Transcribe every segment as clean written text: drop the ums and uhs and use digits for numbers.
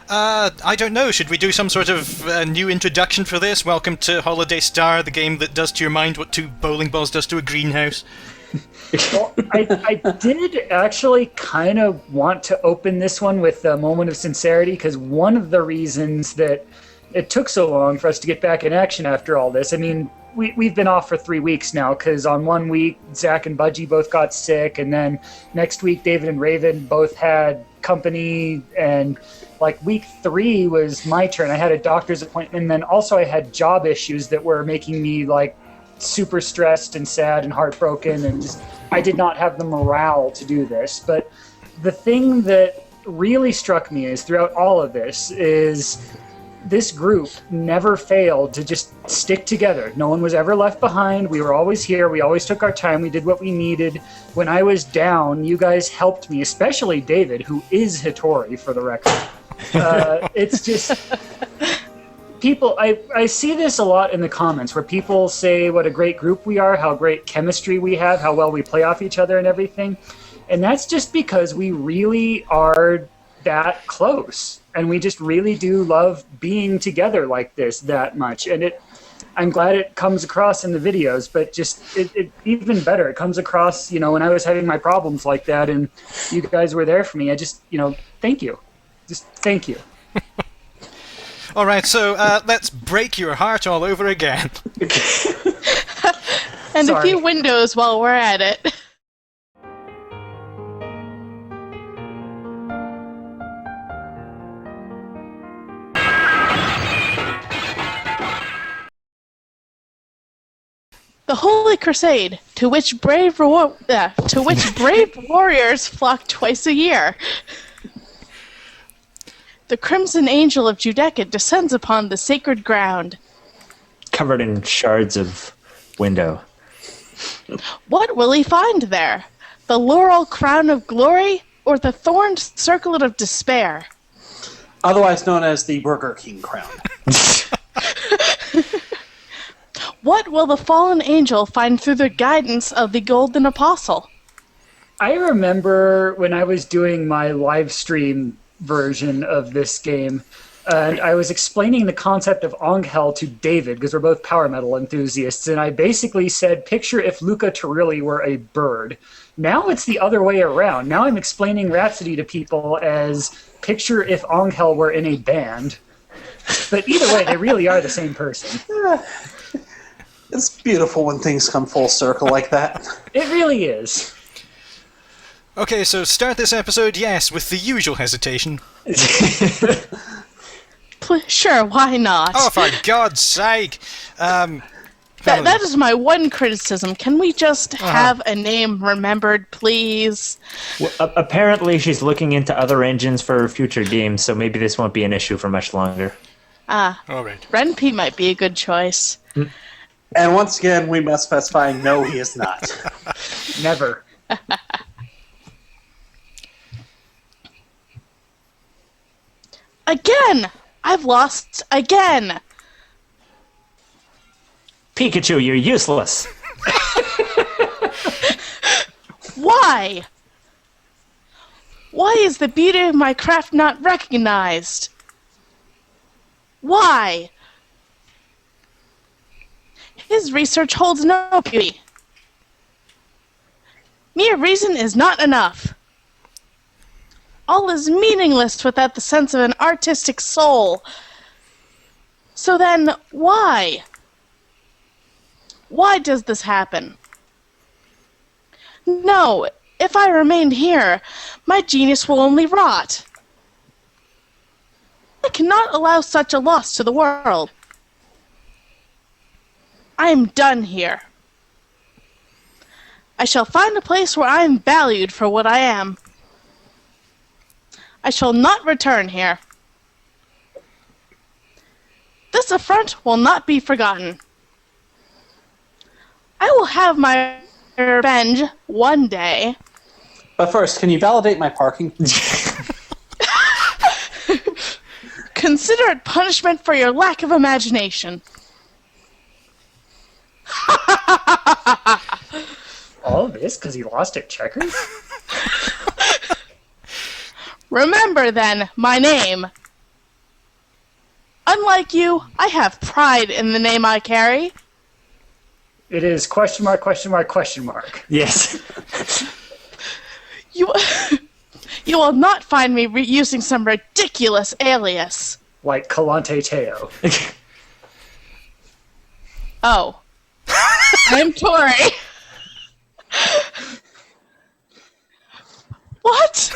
I don't know. Should we do some sort of new introduction for this? Welcome to Holidaystar, the game that does to your mind what 2 bowling balls does to a greenhouse. Well, I did actually kind of want to open this one with a moment of sincerity, because one of the reasons that it took so long for us to get back in action after all this, I mean, we've been off for 3 weeks now, because on 1 week, Zach and Budgie both got sick, and then next week, David and Raven both had company, and like week 3 was my turn. I had a doctor's appointment, and then also I had job issues that were making me like super stressed and sad and heartbroken, and just, I did not have the morale to do this. But the thing that really struck me is throughout all of this is this group never failed to just stick together. No one was ever left behind. We were always here. We always took our time. We did what we needed. When I was down, you guys helped me, especially David, who is Hatoful for the record. It's just... People, I see this a lot in the comments where people say what a great group we are, how great chemistry we have, how well we play off each other and everything. And that's just because we really are that close. And we just really do love being together like this that much. And I'm glad it comes across in the videos, but just it even better. It comes across, when I was having my problems like that and you guys were there for me. I just, thank you. Just thank you. All right, so let's break your heart all over again. And Sorry. a few windows while we're at it. The Holy Crusade, to which brave warriors flock twice a year. The Crimson Angel of Judecca descends upon the sacred ground. Covered in shards of window. What will he find there? The laurel crown of glory or the thorned circlet of despair? Otherwise known as the Burger King crown. What will the fallen angel find through the guidance of the Golden Apostle? I remember when I was doing my live stream version of this game, and I was explaining the concept of Anghel to David, because we're both power metal enthusiasts, and I basically said, picture if Luca Turilli were a bird. Now it's the other way around. Now I'm explaining Rhapsody to people as, picture if Anghel were in a band. But either way, they really are the same person. It's beautiful when things come full circle like that. It really is. Okay, so start this episode, yes, with the usual hesitation. Sure, why not? Oh, for God's sake! That is my one criticism. Can we just have a name remembered, please? Well, apparently she's looking into other engines for future games, so maybe this won't be an issue for much longer. All right. Renpy might be a good choice. And once again, we must specify, no, he is not. Never. Again! I've lost again! Pikachu, you're useless! Why? Why is the beauty of my craft not recognized? Why? His research holds no beauty. Mere reason is not enough. All is meaningless without the sense of an artistic soul. So then, why? Why does this happen? No, if I remained here, my genius will only rot. I cannot allow such a loss to the world. I am done here. I shall find a place where I am valued for what I am. I shall not return here. This affront will not be forgotten. I will have my revenge one day. But first, can you validate my parking? Consider it punishment for your lack of imagination. All of this because he lost at checkers? Remember then, my name Unlike you, I have pride in the name I carry. It is question mark, question mark, question mark. Yes. You, you will not find me using some ridiculous alias. Like Kalante Teo. Oh. I'm Tohri. What?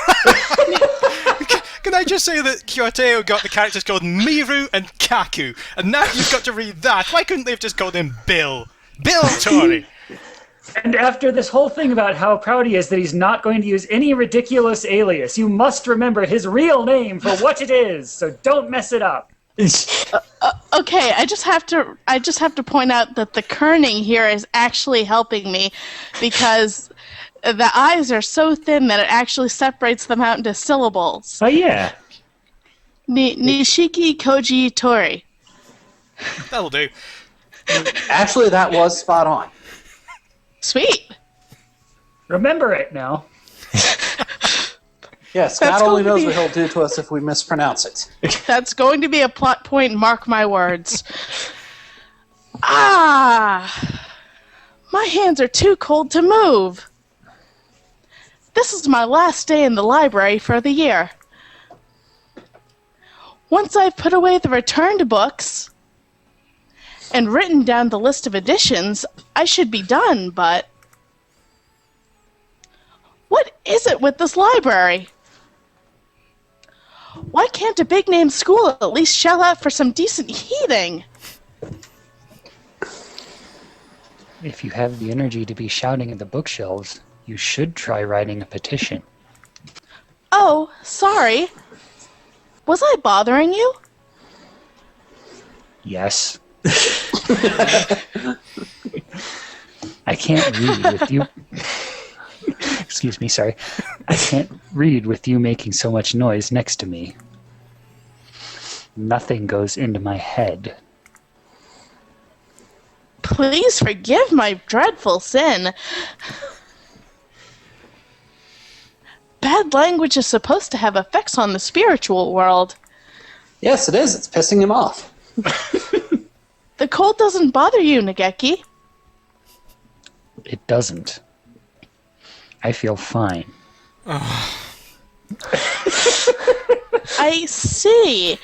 Can I just say that Kjorteo got the characters called Miru and Kaku, and now you've got to read that. Why couldn't they have just called him Bill? Bill Tohri. And after this whole thing about how proud he is that he's not going to use any ridiculous alias, you must remember his real name for what it is, so don't mess it up. Okay, I just have to point out that the kerning here is actually helping me because the eyes are so thin that it actually separates them out into syllables. Oh, yeah. Nishiki Koji Tohri. That'll do. Actually, that was spot on. Sweet. Remember it now. Yes, That's God only going to knows be- what he'll do to us if we mispronounce it. That's going to be a plot point, mark my words. Ah! My hands are too cold to move. This is my last day in the library for the year. Once I've put away the returned books and written down the list of editions, I should be done, but... What is it with this library? Why can't a big-name school at least shell out for some decent heating? If you have the energy to be shouting at the bookshelves, you should try writing a petition. Oh, sorry. Was I bothering you? Yes. I can't read with you. Excuse me, sorry. I can't read with you making so much noise next to me. Nothing goes into my head. Please forgive my dreadful sin. Bad language is supposed to have effects on the spiritual world. Yes, it is. It's pissing him off. The cold doesn't bother you, Nageki. It doesn't. I feel fine. I see.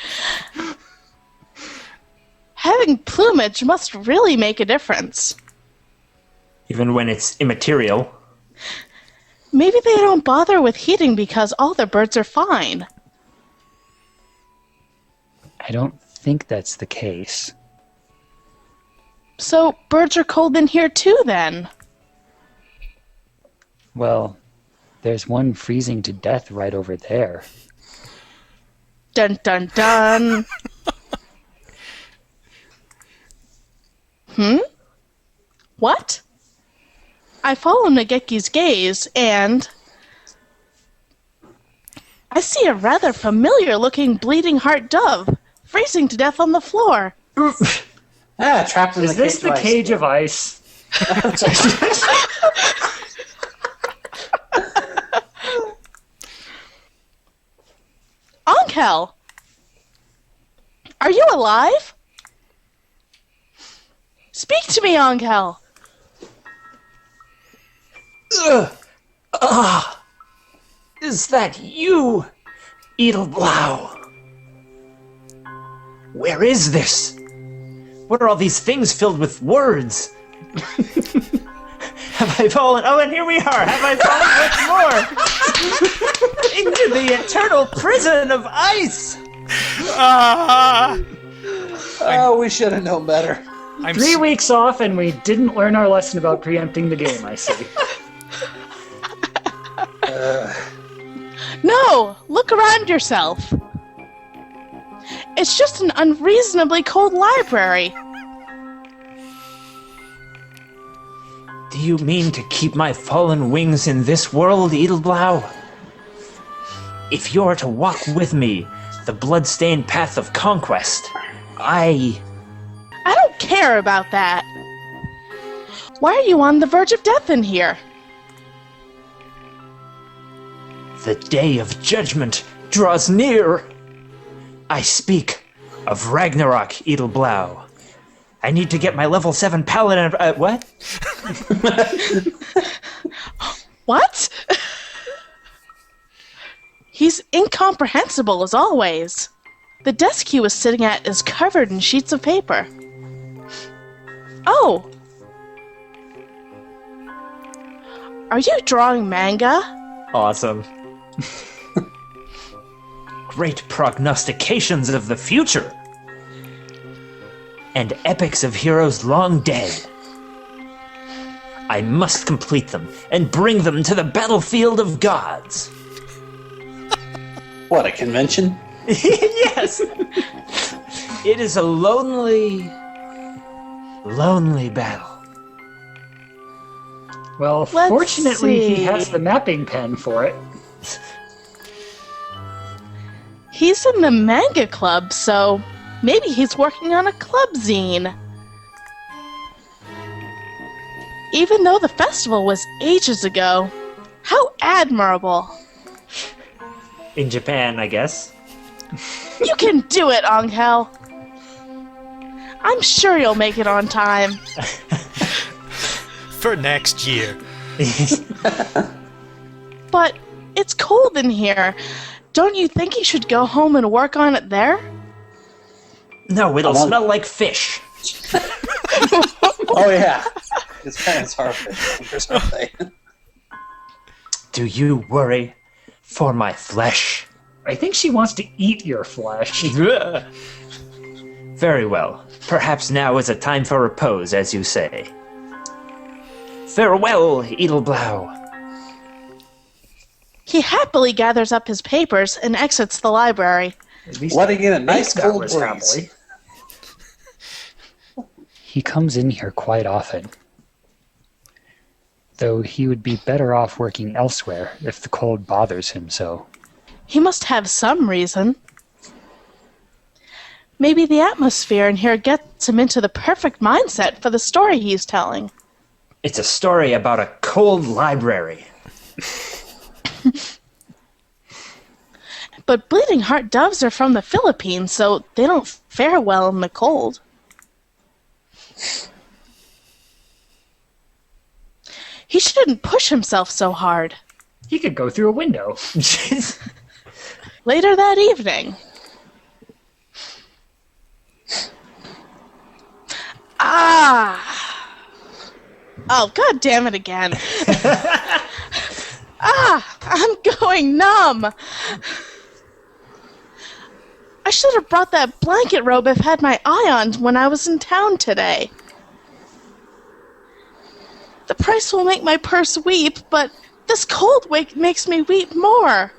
Having plumage must really make a difference. Even when it's immaterial. Maybe they don't bother with heating because all their birds are fine. I don't think that's the case. So birds are cold in here too, then? Well, there's one freezing to death right over there. Dun dun dun. What? I follow Nageki's gaze, and I see a rather familiar-looking bleeding heart dove freezing to death on the floor. Trapped in Is this the cage of ice? Anghel! Are you alive? Speak to me, Anghel! Is that you, Edelblau? Where is this? What are all these things filled with words? Have I fallen? Oh, and here we are. Have I fallen once more into the eternal prison of ice? Oh, we should have known better. 3 weeks off and we didn't learn our lesson about preempting the game, I see. No! Look around yourself! It's just an unreasonably cold library. Do you mean to keep my fallen wings in this world, Edelblau? If you're to walk with me the blood-stained path of conquest, I don't care about that. Why are you on the verge of death in here? The day of judgment draws near. I speak of Ragnarok, Edelblau. I need to get my level 7 paladin. What? What? He's incomprehensible as always. The desk he was sitting at is covered in sheets of paper. Oh! Are you drawing manga? Awesome. Great prognostications of the future. And epics of heroes long dead. I must complete them and bring them to the battlefield of gods. What, a convention? Yes! It is a lonely battle. Well, Let's fortunately, he see. has the mapping pen for it. He's in the manga club, so maybe he's working on a club zine. Even though the festival was ages ago, how admirable. In Japan, I guess. You can do it, Anghel. I'm sure you'll make it on time. For next year. But it's cold in here. Don't you think you should go home and work on it there? No, it'll smell like fish. Oh, yeah. His parents are fishers, aren't they? Do you worry for my flesh? I think she wants to eat your flesh. Very well. Perhaps now is a time for repose, as you say. Farewell, Edelblau. He happily gathers up his papers and exits the library. At least Letting in a nice that cold was breeze. happily. He comes in here quite often. Though he would be better off working elsewhere if the cold bothers him so. He must have some reason. Maybe the atmosphere in here gets him into the perfect mindset for the story he's telling. It's a story about a cold library. But bleeding heart doves are from the Philippines, so they don't fare well in the cold. He shouldn't push himself so hard. He could go through a window. Later that evening. Ah! Oh, god damn it again. I'm going numb. I should have brought that blanket robe I've had my eye on when I was in town today. The price will make my purse weep, but this cold wake makes me weep more.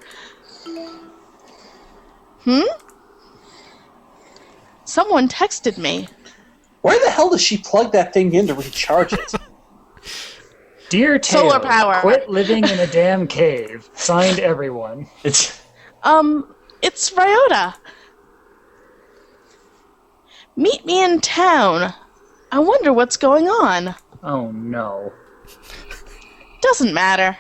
Someone texted me. Where the hell does she plug that thing in to recharge it? Dear Teo, Solar power. quit living in a damn cave. Signed, everyone. It's It's Ryota. Meet me in town. I wonder what's going on. Oh no. Doesn't matter.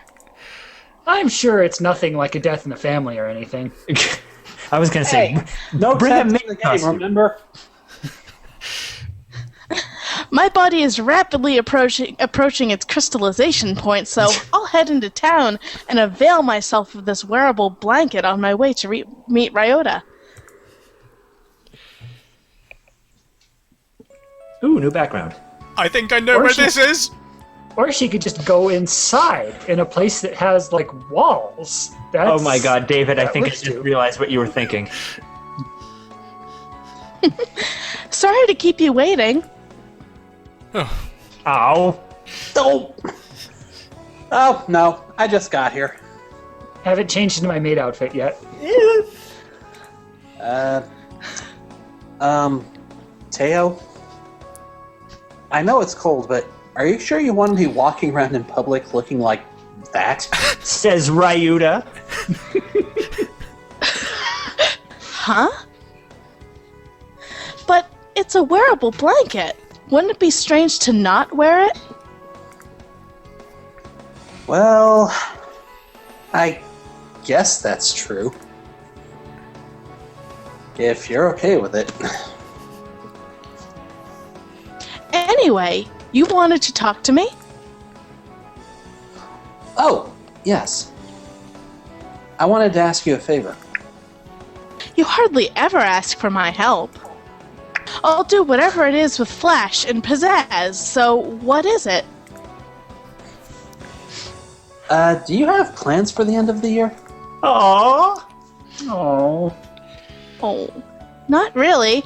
I'm sure it's nothing like a death in the family or anything. I was gonna say, Hey, no bring a text in main the game, costume. remember? My body is rapidly approaching its crystallization point, so I'll head into town and avail myself of this wearable blanket on my way to meet Ryota. Ooh, new background. I think I know Or where she- this is. Or she could just go inside in a place that has, like, walls. Oh my god, David, I that think I works just too. realized what you were thinking. Sorry to keep you waiting. Ow. Oh. Oh, no. I just got here. Haven't changed into my maid outfit yet. Teo? I know it's cold, but are you sure you want to be walking around in public looking like that? Says Ryuta. Huh? But it's a wearable blanket. Wouldn't it be strange to not wear it? Well, I guess that's true. If you're okay with it. Anyway, you wanted to talk to me? Oh, yes. I wanted to ask you a favor. You hardly ever ask for my help. I'll do whatever it is with flash and pizzazz, so what is it? Do you have plans for the end of the year? Aww. Oh, Oh, not really.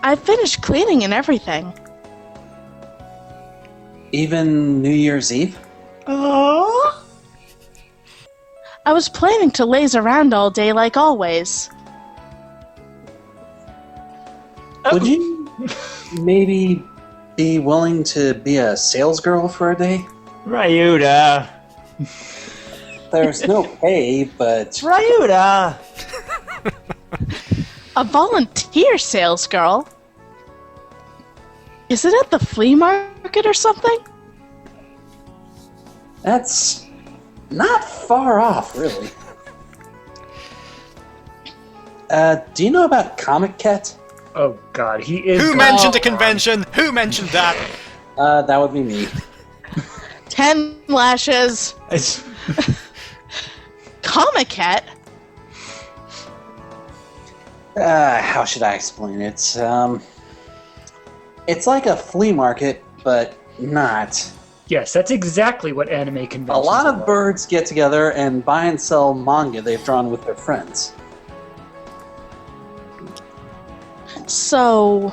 I've finished cleaning and everything. Even New Year's Eve? Aww. I was planning to laze around all day like always. Would you maybe be willing to be a sales girl for a day? Ryuta. There's no pay, but Ryuta. A volunteer sales girl? Is it at the flea market or something? that's not far off, really. Do you know about Comic Cat? oh God, he is. Who going- mentioned a convention? Who mentioned that? That would be me. 10 lashes. It's- Comic Cat? How should I explain it? It's like a flea market, but not. Yes, that's exactly what anime A conventions lot are of like. birds get together and buy and sell manga they've drawn with their friends. So,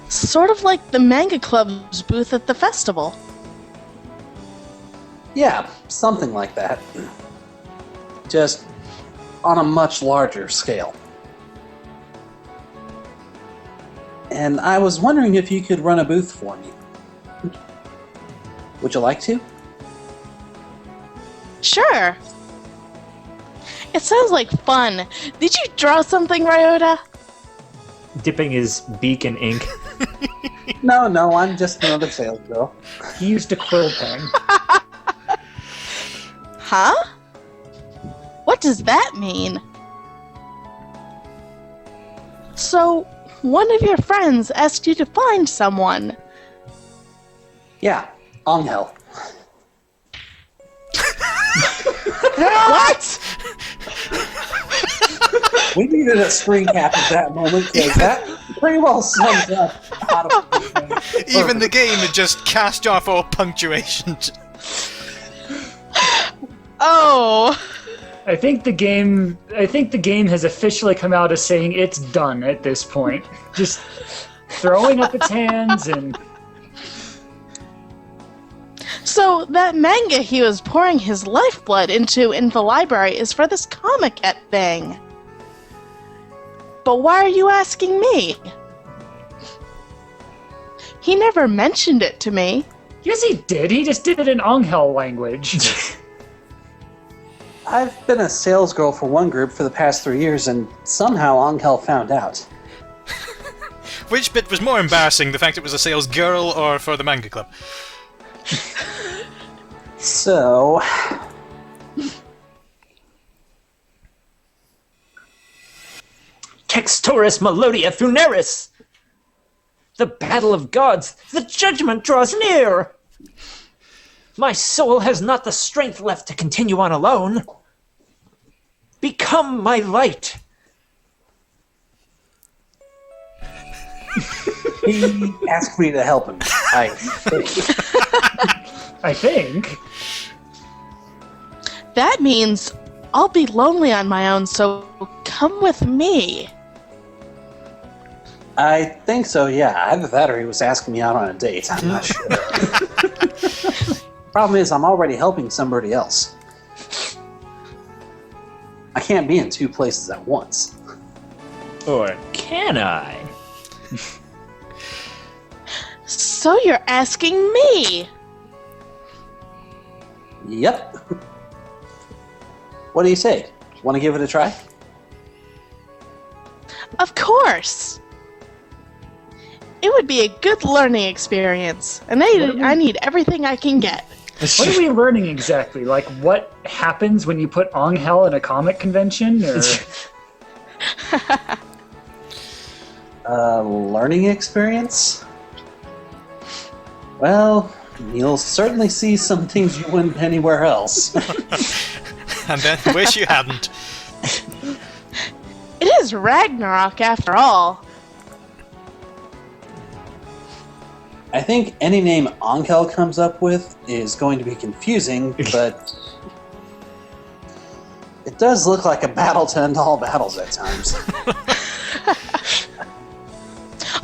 sort of like the manga club's booth at the festival. Yeah, something like that. Just on a much larger scale. And I was wondering if you could run a booth for me. Would you like to? Sure. It sounds like fun. Did you draw something, Ryota? dipping his beak in ink. No, I'm just another sales girl. He used a quill pen. Huh? What does that mean? So, one of your friends asked you to find someone. Yeah, Anghel. What? We needed a screen cap at that moment because that pretty well sums up Hatoful. Even the game had just cast off all punctuation. Oh. I think the game has officially come out as saying it's done at this point. Just throwing up its hands and So that manga he was pouring his lifeblood into in the library is for this comic at thing. But why are you asking me? He never mentioned it to me. yes, he did. He just did it in Anghel language. I've been a sales girl for one group for the past 3 years, and somehow Anghel found out. Which bit was more embarrassing, the fact it was a sales girl or for the manga club? So, Kextoris Melodia Funeris! The battle of gods! The judgment draws near! My soul has not the strength left to continue on alone. Become my light! he asked me to help him. I think. That means I'll be lonely on my own, so come with me. I think so, yeah. Either that or he was asking me out on a date. I'm not sure. Problem is, I'm already helping somebody else. I can't be in two places at once. Or can I? So you're asking me? Yep. What do you say? Want to give it a try? Of course. It would be a good learning experience, and I need everything I can get. What are we learning exactly? Like, what happens when you put Anghel in a comic convention? Or Learning experience? Well, you'll certainly see some things you wouldn't anywhere else. And then wish you hadn't. It is Ragnarok after all. I think any name Anghel comes up with is going to be confusing, but it does look like a battle to end all battles at times.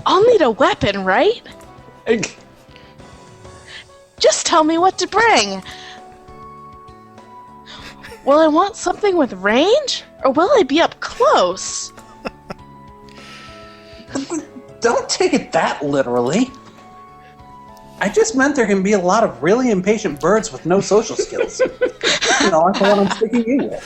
I'll need a weapon, right? Just tell me what to bring. Will I want something with range? Or will I be up close? Don't take it that literally. I just meant there can be a lot of really impatient birds with no social skills. You know, like the one I'm sticking you with.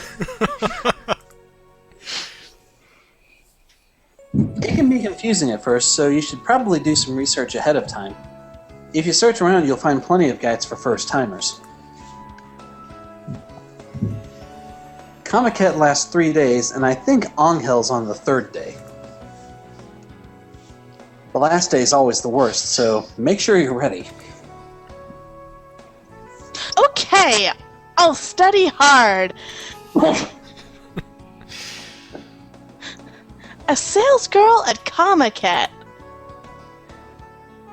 It can be confusing at first, so you should probably do some research ahead of time. If you search around, you'll find plenty of guides for first-timers. Comiket lasts 3 days, and I think Anghel's on the 3rd day. The last day is always the worst, so make sure you're ready. Okay, I'll study hard. A salesgirl at Comiket.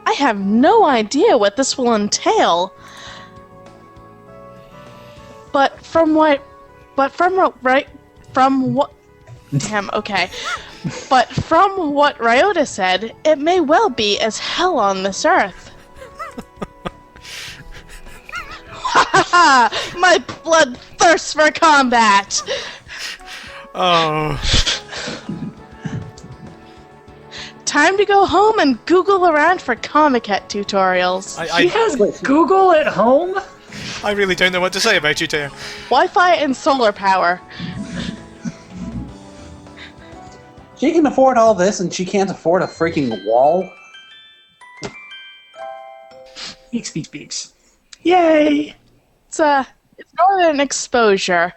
I have no idea what this will entail. But from what Ryota said, it may well be as hell on this earth. My blood thirsts for combat. Oh. Time to go home and Google around for Comiket tutorials. She has Google at home? I really don't know what to say about you, Teo. Wi-Fi and solar power. She can afford all this, and she can't afford a freaking wall? Beaks. Yay! It's northern exposure.